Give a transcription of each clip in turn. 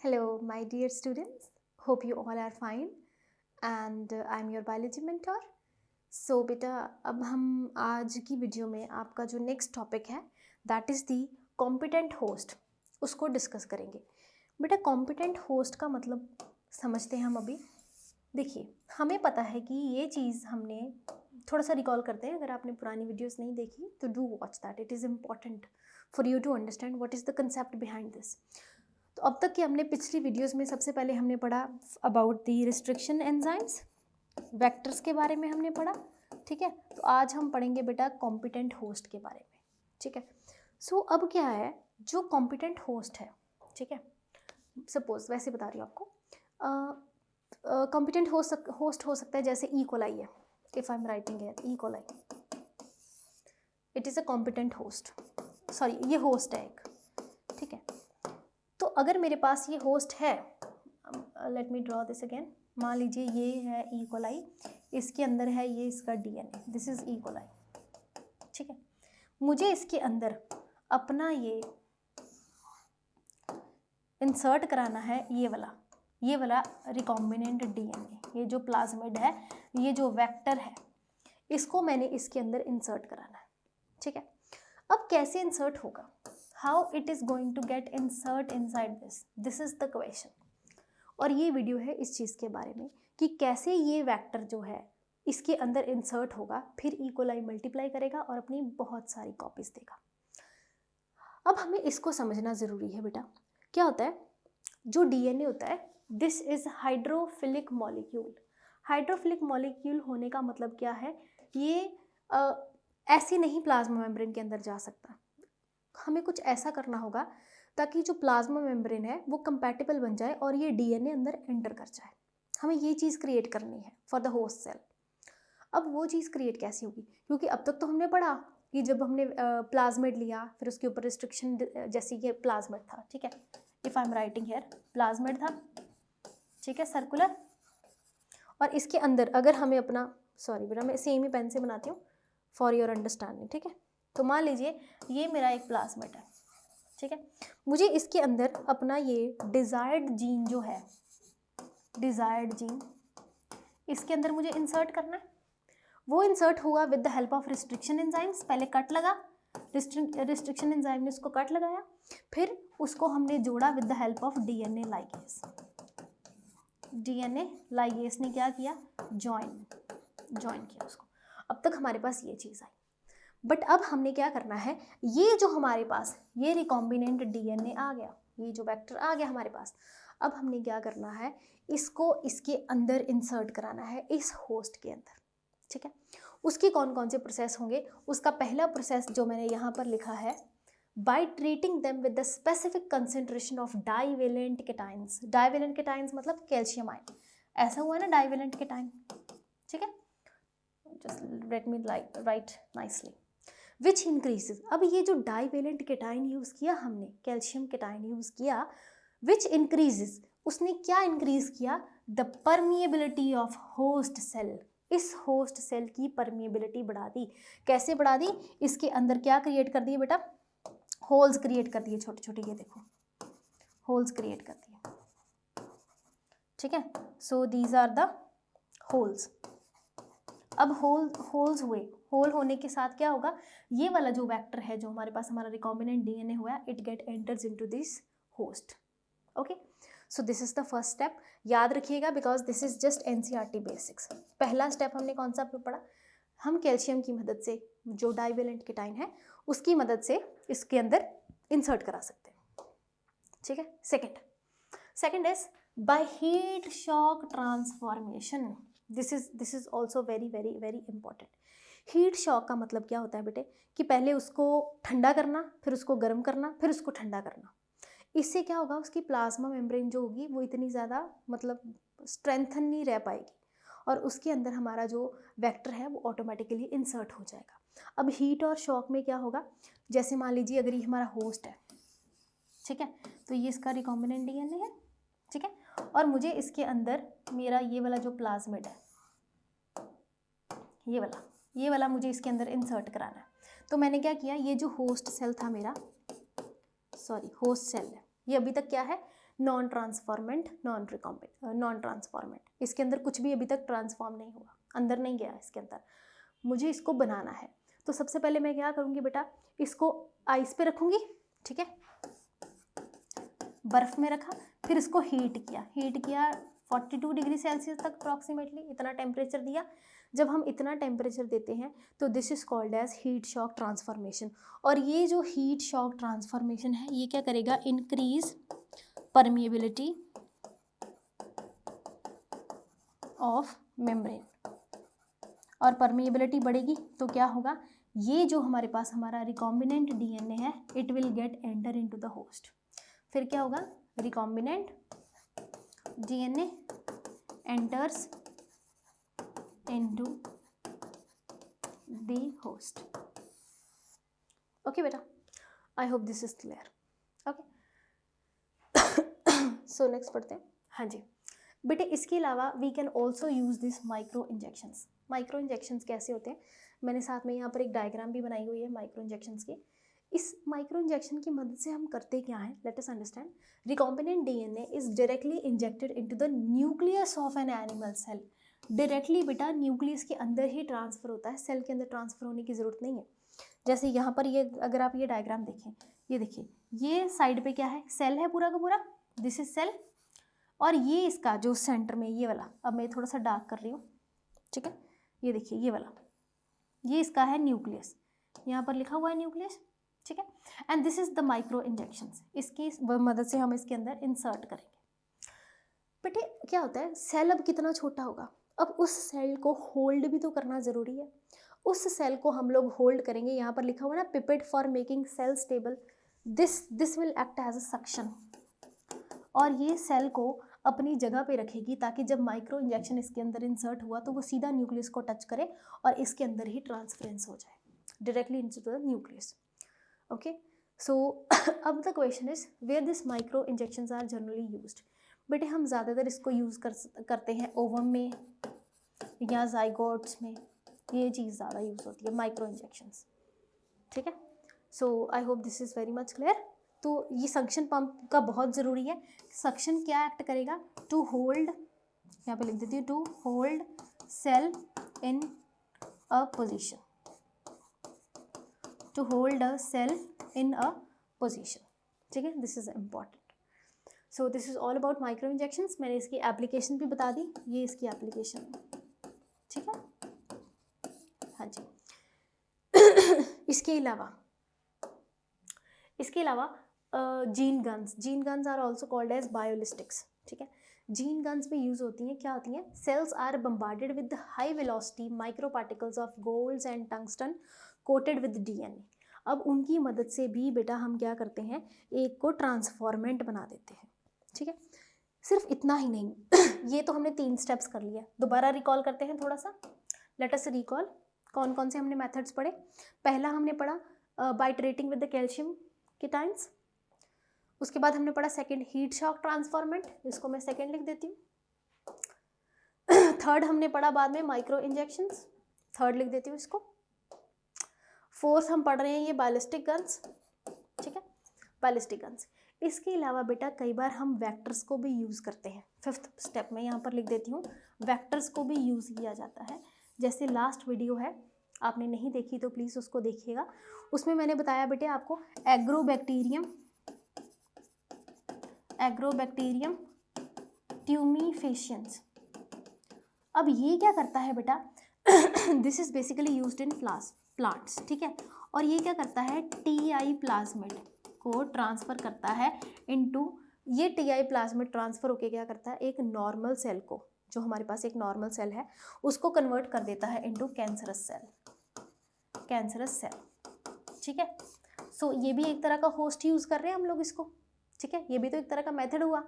Hello, my dear students. Hope you all are fine and I'm your biology mentor. So बेटा अब हम आज की वीडियो में आपका जो नेक्स्ट टॉपिक है that is the competent host उसको डिस्कस करेंगे। बेटा कॉम्पिटेंट होस्ट का मतलब समझते हैं हम अभी। देखिए हमें पता है कि ये चीज़ हमने थोड़ा सा रिकॉल करते हैं, अगर आपने पुरानी वीडियोस नहीं देखी तो do watch that, it is important for you to understand what is the concept behind this. तो अब तक कि हमने पिछली वीडियोस में सबसे पहले हमने पढ़ा about the restriction enzymes, vectors के बारे में हमने पढ़ा, ठीक है। तो आज हम पढ़ेंगे बेटा कॉम्पिटेंट होस्ट के बारे में, ठीक है। सो अब क्या है जो कॉम्पिटेंट होस्ट है, ठीक है। सपोज वैसे बता रही हूँ आपको, कॉम्पिटेंट होस्ट हो सकता है जैसे ई कोलाई है। If I am writing here E coli, it is a competent host, sorry ये होस्ट है एक, ठीक है। तो अगर मेरे पास ये होस्ट है, let me draw this again, मान लीजिए ये है ई कोलाई, इसके अंदर है ये इसका DNA, this is E coli, ठीक है। मुझे इसके अंदर अपना ये इंसर्ट कराना है, ये वाला रिकॉम्बिनेंट डीएनए, ये जो प्लाज्मिड है, ये जो वेक्टर है, इसको मैंने इसके अंदर इंसर्ट कराना है, ठीक है। अब कैसे इंसर्ट होगा, how it is going to get insert inside this is the question. और ये वीडियो है इस चीज़ के बारे में कि कैसे ये वेक्टर जो है इसके अंदर इंसर्ट होगा, फिर ई कोलाई मल्टीप्लाई करेगा और अपनी बहुत सारी कॉपीज देगा। अब हमें इसको समझना ज़रूरी है बेटा। क्या होता है जो डीएनए होता है, this is hydrophilic molecule. Hydrophilic molecule होने का मतलब क्या है, ये ऐसे नहीं प्लाज्मा मेम्ब्रेन के अंदर जा सकता, हमें कुछ ऐसा करना होगा ताकि जो प्लाज्मा मेम्ब्रेन है वो कंपैटिबल बन जाए और ये डीएनए अंदर एंटर कर जाए। हमें ये चीज़ क्रिएट करनी है फॉर द होस्ट सेल। अब वो चीज़ क्रिएट कैसे होगी, क्योंकि अब तक तो हमने पढ़ा कि जब हमने प्लाज्मिड लिया फिर उसके ऊपर रिस्ट्रिक्शन, जैसे ये प्लाज्मिड था, ठीक है। If I am writing here plasmid था, ठीक है, सर्कुलर। और इसके अंदर अगर हमें अपना, सॉरी बेटा मैं सेम ही पेन से बनाती हूँ फॉर योर अंडरस्टैंडिंग, ठीक है। तो मान लीजिए ये मेरा एक प्लाज्मिड है, ठीक है। मुझे इसके अंदर अपना ये डिज़ायर्ड जीन जो है, डिज़ायर्ड जीन इसके अंदर मुझे इंसर्ट करना है। वो इंसर्ट हुआ with the help of restriction enzymes. पहले कट लगा, रिस्ट्रिक्शन एंजाइम ने उसको कट लगाया, फिर उसको हमने जोड़ा with the help of DNA ligase. DNA ligase ने क्या किया, ज्वाइन किया उसको। अब तक हमारे पास ये चीज़ आई, बट अब हमने क्या करना है, ये जो हमारे पास ये रिकॉम्बिनेंट डीएनए आ गया, ये जो वेक्टर आ गया हमारे पास, अब हमने क्या करना है, इसको इसके अंदर इंसर्ट कराना है, इस होस्ट के अंदर, ठीक है। उसके कौन कौन से प्रोसेस होंगे, उसका पहला प्रोसेस जो मैंने यहाँ पर लिखा है, by treating them with the specific concentration of divalent cations. Divalent cations मतलब कैल्शियम आयन, ऐसा हुआ ना डाइवेलेंट केटाइन, ठीक है। Just let me right nicely, विच इंक्रीजेज। अब ये जो डाइवेलेंट केटाइन यूज़ किया हमने, कैल्शियम केटाइन यूज़ किया, विच इंक्रीजेज, उसने क्या इंक्रीज किया, the permeability of host cell. इस होस्ट सेल की परमिएबिलिटी बढ़ा दी। कैसे बढ़ा दी, इसके अंदर क्या क्रिएट कर दिए बेटा, होल्स क्रिएट कर दिए, छोटे छोटे, ये देखो होल्स क्रिएट कर दिए, ठीक है। So these are the holes. अब होल्स हुए, होल होने के साथ क्या होगा, ये वाला जो वेक्टर है जो हमारे पास हमारा रिकॉम्बिनेंट डीएनए हुआ, it get enters into this host, okay. So this is the first step, याद रखिएगा because this is just NCERT basics. पहला स्टेप हमने कौन सा पढ़ा, हम कैल्शियम की मदद से जो डाइवेलेंट केटाइन है उसकी मदद से इसके अंदर इंसर्ट करा सकते हैं, ठीक है। Second is by heat shock transformation. This is also very very very important. Heat shock का मतलब क्या होता है बेटे, कि पहले उसको ठंडा करना, फिर उसको गर्म करना, फिर उसको ठंडा करना। इससे क्या होगा, उसकी प्लाज्मा मेम्ब्रेन जो होगी वो इतनी ज़्यादा मतलब स्ट्रेंथन नहीं रह पाएगी और उसके अंदर हमारा जो वेक्टर है वो ऑटोमेटिकली इंसर्ट हो जाएगा। अब हीट और शॉक में क्या होगा, जैसे मान लीजिए अगर ये हमारा होस्ट है, ठीक है, तो ये इसका रिकॉम्बिनेंट डीएनए है, ठीक है, और मुझे इसके अंदर मेरा ये वाला जो प्लाज्मिड है, ये वाला मुझे इसके अंदर इंसर्ट कराना है। तो मैंने क्या किया, ये जो होस्ट सेल था मेरा, सॉरी होस्ट सेल है, ये अभी तक क्या है, नॉन ट्रांसफॉर्मेंट, नॉन ट्रांसफॉर्मेंट, इसके अंदर कुछ भी अभी तक ट्रांसफॉर्म नहीं हुआ, अंदर नहीं गया इसके अंदर, मुझे इसको बनाना है। तो सबसे पहले मैं क्या करूँगी बेटा, इसको आइस पे रखूँगी, ठीक है, बर्फ़ में रखा, फिर इसको हीट किया 42 डिग्री सेल्सियस तक अप्रॉक्सीमेटली, इतना टेम्परेचर दिया। जब हम इतना टेम्परेचर देते हैं तो this is called as heat shock transformation. और ये जो हीट शॉक ट्रांसफॉर्मेशन है ये क्या करेगा, इंक्रीज परमिएबिलिटी ऑफ मेम्ब्रेन, और परमिएबिलिटी बढ़ेगी तो क्या होगा, ये जो हमारे पास हमारा रिकॉम्बिनेंट डीएनए है it will get enter into the host. फिर क्या होगा, recombinant DNA enters into the host. Okay बेटा, I hope this is clear. Okay, so next पढ़ते हैं। हाँ जी बेटे, इसके अलावा we can also use this micro injections. Micro injections कैसे होते हैं, मैंने साथ में यहाँ पर एक डायग्राम भी बनाई हुई है माइक्रो इंजेक्शंस की। इस माइक्रो इंजेक्शन की मदद से हम करते क्या है, let us understand. Recombinant DNA is directly injected into the nucleus of an animal cell. Directly बेटा न्यूक्लियस के अंदर ही ट्रांसफ़र होता है, सेल के अंदर ट्रांसफ़र होने की ज़रूरत नहीं है। जैसे यहाँ पर ये, अगर आप ये डायग्राम देखें, ये देखिए, ये साइड पे क्या है, सेल है पूरा का पूरा, दिस इज सेल, और ये इसका जो सेंटर में ये वाला, अब मैं थोड़ा सा डार्क कर रही हूँ, ठीक है, ये देखिए ये वाला, ये इसका है न्यूक्लियस, यहाँ पर लिखा हुआ है न्यूक्लियस, ठीक है। And this is the micro injections, इसकी मदद से हम इसके अंदर इंसर्ट करेंगे। बेटे क्या होता है, सेल अब कितना छोटा होगा, अब उस सेल को होल्ड भी तो करना ज़रूरी है। उस सेल को हम लोग होल्ड करेंगे, यहाँ पर लिखा हुआ है ना, pipette for making cell stable, this will act as a suction, और ये सेल को अपनी जगह पे रखेगी ताकि जब माइक्रो इंजेक्शन इसके अंदर इंसर्ट हुआ तो वो सीधा न्यूक्लियस को टच करे और इसके अंदर ही ट्रांसफरेंस हो जाए directly into the nucleus. Okay, so अब the question is where this micro injections are generally used. बेटे हम ज़्यादातर इसको यूज़ करते हैं ओवम में या जाइगोट्स में, ये चीज़ ज़्यादा यूज़ होती है माइक्रो इंजेक्शंस, ठीक है। So I hope this is very much clear. तो ये सक्शन पंप का बहुत ज़रूरी है। सक्शन क्या एक्ट करेगा, टू होल्ड, यहाँ पे लिख देती हूँ, to hold cell in a position, to hold a cell in a position, ठीक है, this is important. So this is all about micro injections. मैंने इसकी एप्लीकेशन भी बता दी, ये इसकी एप्लीकेशन है, ठीक है, हाँ जी। इसके अलावा gene guns are also called as biolistics, ठीक है। जीन गन्स भी यूज़ होती हैं, क्या होती हैं, cells are bombarded with high velocity micro particles of golds and tungsten coated with DNA. अब उनकी मदद से भी बेटा हम क्या करते हैं, एक को ट्रांसफॉर्मेंट बना देते हैं, ठीक है। सिर्फ इतना ही नहीं ये तो हमने 3 स्टेप्स कर लिया, दोबारा रिकॉल करते हैं थोड़ा सा, लेट अस रिकॉल कौन कौन से हमने मेथड्स पढ़े। पहला हमने पढ़ा बाइट्रेटिंग विद द कैल्शियम कीटाइंस, उसके बाद हमने पढ़ा सेकंड हीट शॉक ट्रांसफॉर्मेंट, इसको मैं सेकंड लिख देती हूँ। थर्ड हमने पढ़ा बाद में माइक्रो इंजेक्शंस, थर्ड लिख देती हूँ इसको। फोर्थ हम पढ़ रहे हैं ये बैलिस्टिक गन्स, ठीक है, बैलिस्टिक गन्स। इसके अलावा बेटा कई बार हम वेक्टर्स को भी यूज़ करते हैं। फिफ्थ स्टेप में यहाँ पर लिख देती हूँ, वेक्टर्स को भी यूज़ किया जाता है। जैसे लास्ट वीडियो है, आपने नहीं देखी तो प्लीज़ उसको देखिएगा, उसमें मैंने बताया बेटे आपको एग्रोबैक्टीरियम ट्यूमीफेशियंस। अब ये क्या करता है बेटा, this is basically used in plants, ठीक है, और ये क्या करता है, टीआई प्लाज्मिड को ट्रांसफ़र करता है इनटू, ये टीआई प्लाज्मिड ट्रांसफ़र होके क्या करता है, एक नॉर्मल सेल को, जो हमारे पास एक नॉर्मल सेल है उसको कन्वर्ट कर देता है इनटू कैंसरस सेल, ठीक है। सो ये भी एक तरह का होस्ट यूज़ कर रहे हैं हम लोग इसको, ठीक है, ये भी तो एक तरह का मेथड हुआ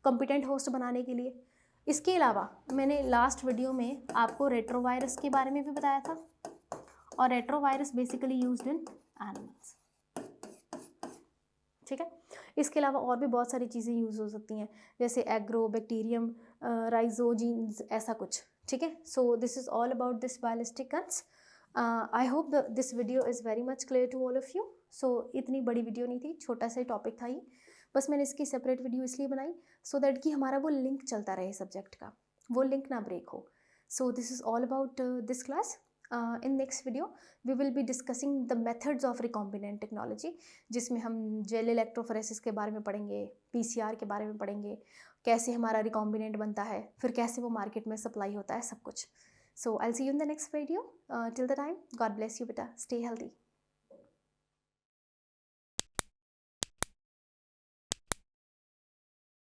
कॉम्पिटेंट होस्ट बनाने के लिए। इसके अलावा मैंने लास्ट वीडियो में आपको रेट्रोवायरस के बारे में भी बताया था, और retrovirus basically used in animals, ठीक है। इसके अलावा और भी बहुत सारी चीज़ें यूज़ हो सकती हैं, जैसे एग्रोबैक्टीरियम राइजोजीन्स, ऐसा कुछ, ठीक है। So this is all about this biolistic guns. I hope this video is very much clear to all of you. So इतनी बड़ी वीडियो नहीं थी, छोटा सा टॉपिक था ये, बस मैंने इसकी सेपरेट वीडियो इसलिए बनाई सो दैट कि हमारा वो लिंक चलता रहे सब्जेक्ट का, वो लिंक ना ब्रेक हो. सो this is all about this class. In next video we will be discussing the methods of recombinant technology, जिसमें हम जेल इलेक्ट्रोफोरेसिस के बारे में पढ़ेंगे, PCR के बारे में पढ़ेंगे, कैसे हमारा रिकॉम्बिनेंट बनता है, फिर कैसे वो मार्केट में सप्लाई होता है, सब कुछ. So I'll see you in the next video. Till the time, God bless you, beta. Stay healthy.